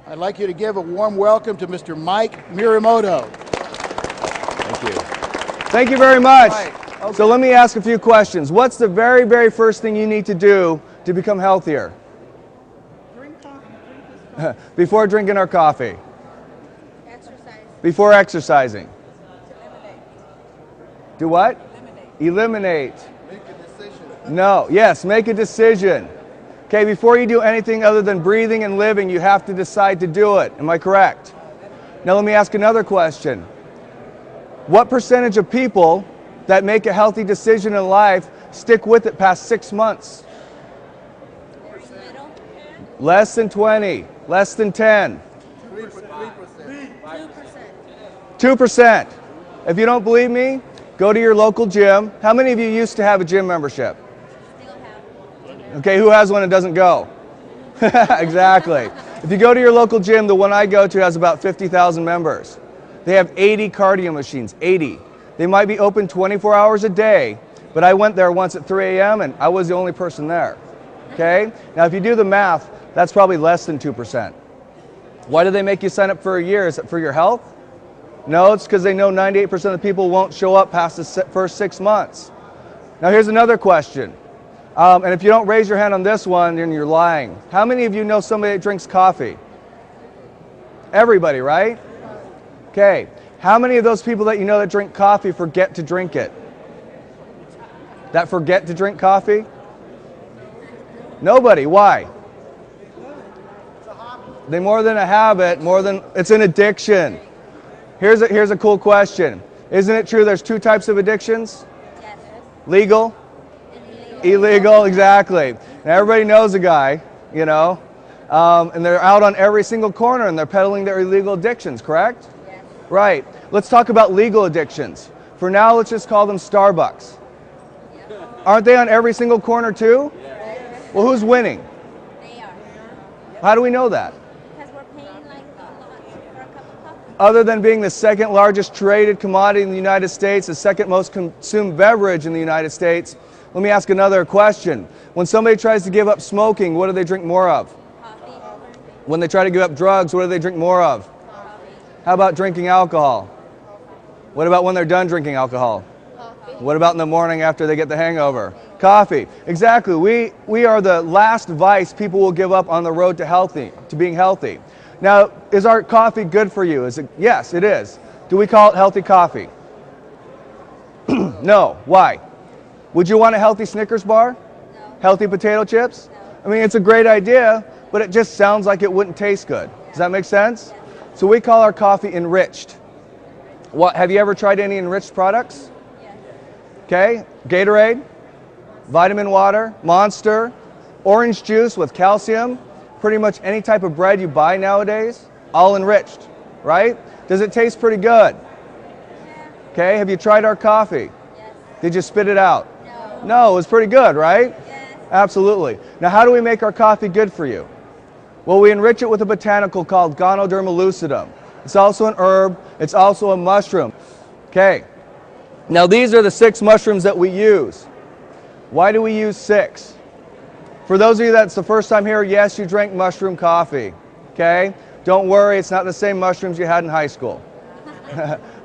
I'd like you to give a warm welcome to Mr. Mike Marumoto. Thank you. Thank you very much. Right. Okay. So let me ask a few questions. What's the very, very first thing you need to do to become healthier? Drink coffee. Drink this coffee. Before drinking our coffee? Exercise. Before exercising? Eliminate. Do what? Eliminate. Eliminate. Make a decision. No. Yes, make a decision. Okay, before you do anything other than breathing and living, you have to decide to do it. Am I correct? Now let me ask another question. What percentage of people that make a healthy decision in life stick with it past 6 months? Less than 20, less than 10. 2%. If you don't believe me, go to your local gym. How many of you used to have a gym membership? Okay, who has one and doesn't go? Exactly. If you go to your local gym, the one I go to has about 50,000 members. They have 80 cardio machines, 80. They might be open 24 hours a day, but I went there once at 3 a.m. and I was the only person there. Okay? Now if you do the math, that's probably less than 2%. Why do they make you sign up for a year? Is it for your health? No, it's because they know 98% of the people won't show up past the first 6 months. Now here's another question. And if you don't raise your hand on this one, then you're lying. How many of you know somebody that drinks coffee? Everybody, right? Okay. How many of those people that you know that drink coffee forget to drink it? That forget to drink coffee? Nobody. Why? They more than a habit, it's an addiction. Here's a cool question. Isn't it true there's 2 types of addictions? Yes. Legal? Illegal, exactly. Now everybody knows a guy, you know, and they're out on every single corner and they're peddling their illegal addictions, correct? Yes. Right. Let's talk about legal addictions. For now, let's just call them Starbucks. Yep. Aren't they on every single corner too? Yes. Well, who's winning? They are. How do we know that? Because we're paying like a lot for a cup of coffee. Other than being the second largest traded commodity in the United States, the second most consumed beverage in the United States, let me ask another question. When somebody tries to give up smoking, what do they drink more of? Coffee. When they try to give up drugs, what do they drink more of? Coffee. How about drinking alcohol? What about when they're done drinking alcohol? Coffee. What about in the morning after they get the hangover? Coffee. Exactly. We are the last vice people will give up on the road to being healthy. Now, is our coffee good for you? Yes, it is. Do we call it healthy coffee? No. Why? Would you want a healthy Snickers bar? No. Healthy potato chips? No. I mean, it's a great idea, but it just sounds like it wouldn't taste good. Does that make sense? Yes. So we call our coffee enriched. Have you ever tried any enriched products? Yes. Okay, Gatorade, vitamin water, Monster, orange juice with calcium, pretty much any type of bread you buy nowadays, all enriched, right? Does it taste pretty good? Yeah. Okay, have you tried our coffee? Yes. Did you spit it out? No. No, it was pretty good, right? Yes. Absolutely. Now, how do we make our coffee good for you? Well, we enrich it with a botanical called Gano lucidum. It's also an herb. It's also a mushroom. Okay. Now, these are the 6 mushrooms that we use. Why do we use 6? For those of you that's the first time here, yes, you drank mushroom coffee. Okay? Don't worry, it's not the same mushrooms you had in high school.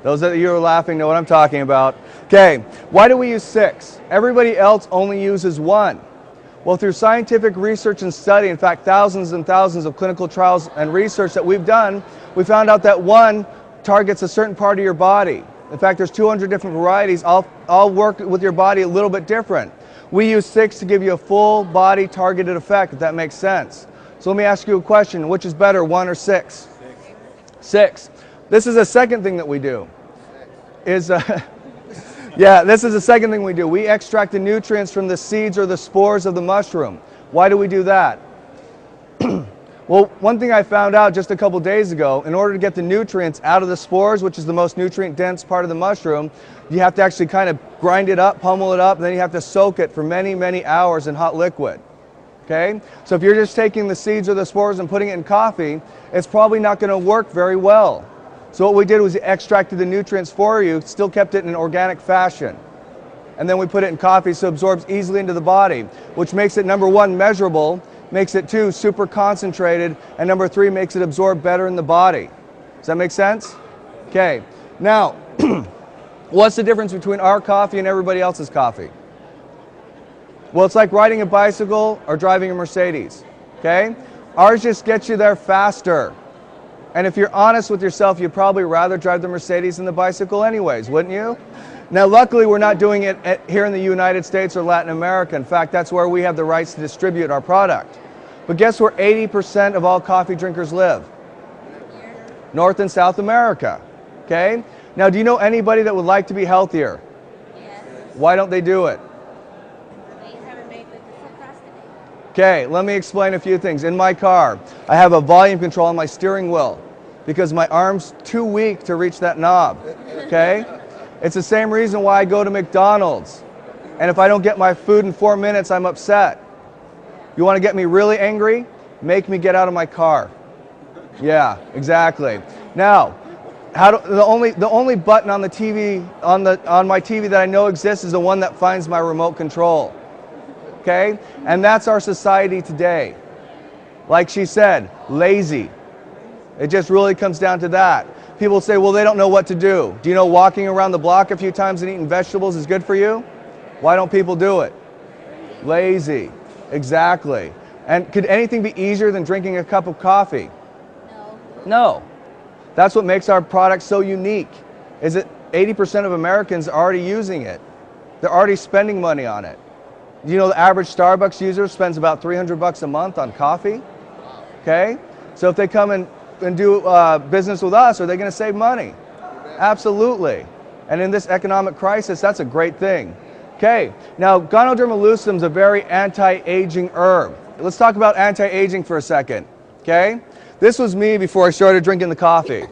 Those of you who are laughing know what I'm talking about. Okay, why do we use 6? Everybody else only uses 1. Well, through scientific research and study, in fact, thousands and thousands of clinical trials and research that we've done, we found out that 1 targets a certain part of your body. In fact, there's 200 different varieties, all work with your body a little bit different. We use 6 to give you a full body targeted effect, if that makes sense. So let me ask you a question. Which is better, 1 or 6? 6. This is the second thing that we do. This is the second thing we do. We extract the nutrients from the seeds or the spores of the mushroom. Why do we do that? Well, one thing I found out just a couple days ago, in order to get the nutrients out of the spores, which is the most nutrient-dense part of the mushroom, you have to actually kind of grind it up, pummel it up, and then you have to soak it for many, many hours in hot liquid. Okay? So if you're just taking the seeds or the spores and putting it in coffee, it's probably not going to work very well. So what we did was we extracted the nutrients for you, still kept it in an organic fashion. And then we put it in coffee so it absorbs easily into the body, which makes it, number 1, measurable, makes it 2, super concentrated, and number 3, makes it absorb better in the body. Does that make sense? Okay, now, what's the difference between our coffee and everybody else's coffee? Well, it's like riding a bicycle or driving a Mercedes, okay? Ours just gets you there faster. And if you're honest with yourself, you'd probably rather drive the Mercedes than the bicycle anyways, wouldn't you? Now, luckily, we're not doing it here in the United States or Latin America. In fact, that's where we have the rights to distribute our product. But guess where 80% of all coffee drinkers live? North and South America, okay? Now, do you know anybody that would like to be healthier? Yes. Why don't they do it? They haven't made the procrastinate. Okay, let me explain a few things. In my car, I have a volume control on my steering wheel because my arm's too weak to reach that knob, okay? It's the same reason why I go to McDonald's. And if I don't get my food in 4 minutes, I'm upset. You want to get me really angry? Make me get out of my car. Yeah, exactly. Now, the only button on the TV on my TV that I know exists is the one that finds my remote control. Okay? And that's our society today. Like she said, lazy. It just really comes down to that. People say, well, they don't know what to do. Do you know walking around the block a few times and eating vegetables is good for you? Why don't people do it? Lazy. Exactly. And could anything be easier than drinking a cup of coffee? No. No. That's what makes our product so unique, is that 80% of Americans are already using it. They're already spending money on it. You know, the average Starbucks user spends about $300 a month on coffee. Okay? So if they come and do business with us, are they going to save money? Absolutely. And in this economic crisis, that's a great thing. Okay, now Ganoderma lucidum is a very anti-aging herb. Let's talk about anti-aging for a second. Okay, this was me before I started drinking the coffee.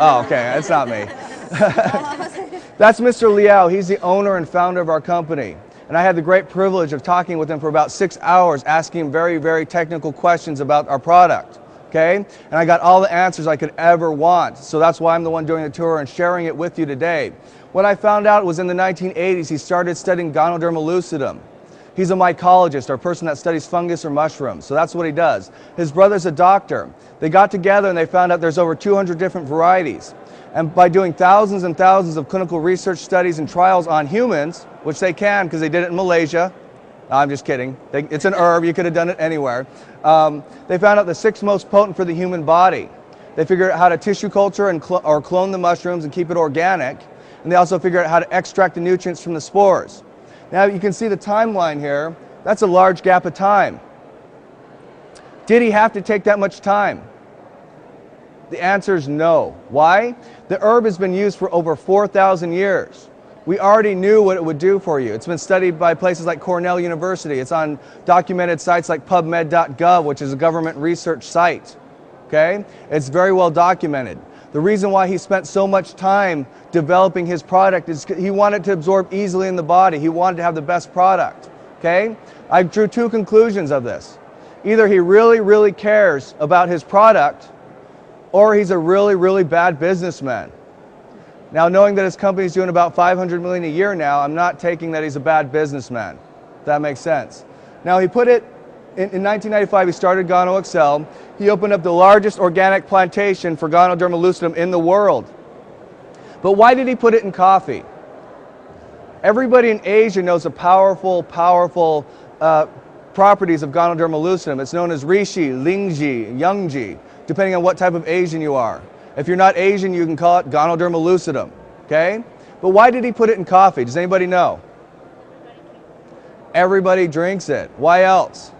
Oh, okay, that's not me. That's Mr. Liao. He's the owner and founder of our company. And I had the great privilege of talking with him for about 6 hours, asking him very, very technical questions about our product. Okay, and I got all the answers I could ever want. So that's why I'm the one doing the tour and sharing it with you today. What I found out was in the 1980s, he started studying Ganoderma lucidum. He's a mycologist, or a person that studies fungus or mushrooms. So that's what he does. His brother's a doctor. They got together and they found out there's over 200 different varieties. And by doing thousands and thousands of clinical research studies and trials on humans, which they can because they did it in Malaysia. I'm just kidding. It's an herb. You could have done it anywhere. They found out the 6 most potent for the human body. They figured out how to tissue culture and or clone the mushrooms and keep it organic. And they also figured out how to extract the nutrients from the spores. Now you can see the timeline here. That's a large gap of time. Did he have to take that much time? The answer is no. Why? The herb has been used for over 4,000 years. We already knew what it would do for you. It's been studied by places like Cornell University. It's on documented sites like PubMed.gov, which is a government research site. Okay? It's very well documented. The reason why he spent so much time developing his product is he wanted to absorb easily in the body. He wanted to have the best product. Okay? I drew 2 conclusions of this. Either he really, really cares about his product, or he's a really, really bad businessman. Now, knowing that his company's doing about $500 million a year now, I'm not taking that he's a bad businessman. If that makes sense. Now, he put it in 1995. He started Gano Excel. He opened up the largest organic plantation for Ganoderma lucidum in the world. But why did he put it in coffee? Everybody in Asia knows the powerful properties of Ganoderma lucidum. It's known as Reishi, Lingji, Yangji, depending on what type of Asian you are. If you're not Asian, you can call it Ganoderma lucidum. Okay? But why did he put it in coffee? Does anybody know? Everybody drinks it. Why else?